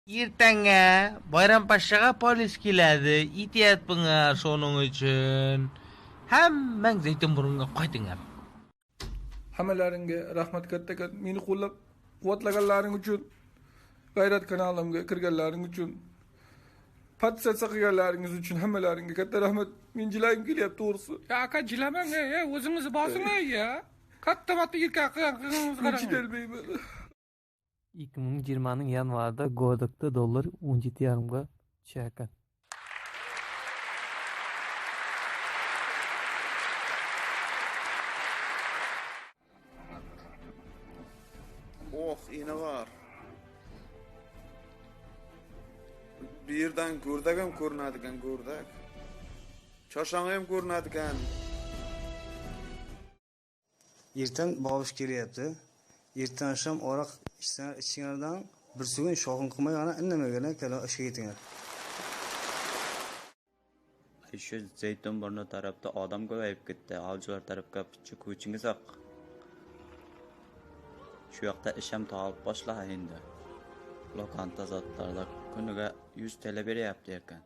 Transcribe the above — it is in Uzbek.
Ertanga Bayrampaşaga polis keladi. Ehtiyot bo'ling shoning uchun. Hammang Zaytunburunga qaytinglar. Hammalaringga rahmat katta meni qo'llab quvvatlaganlaring uchun, G'ayrat kanalimga kirganlaring uchun, podpisatsiya qilganlaringiz uchun hammalaringga katta rahmat. Men jilayim kelyapti to'g'risi. Ya aka jilamang, o'zingizni bosing ya. Katta matda yirka qilganingizni Men qarang. chidolmayman. 2020 yanvarida Godakda dollar 17,5 ga tushar ekan. Oh, yine var. Bir yerden gördek hem ko'rinadigan gördek. Choshong ham ko'rinadigan. Ertan bobish kelyapti. Ertan akşam oraq ichganlardan bir sugun shoqin qilmay ana indamagana kala ishga ketinglar. Shu Zaytunburnu tarafda odam ko'payib ketdi. Avcılar tarafga picha ko'chingiz yo'q. Shu yoqda ish ham topib boshla endi. Lokanta zotlarlar kuniga 100 TL beryapti ekan.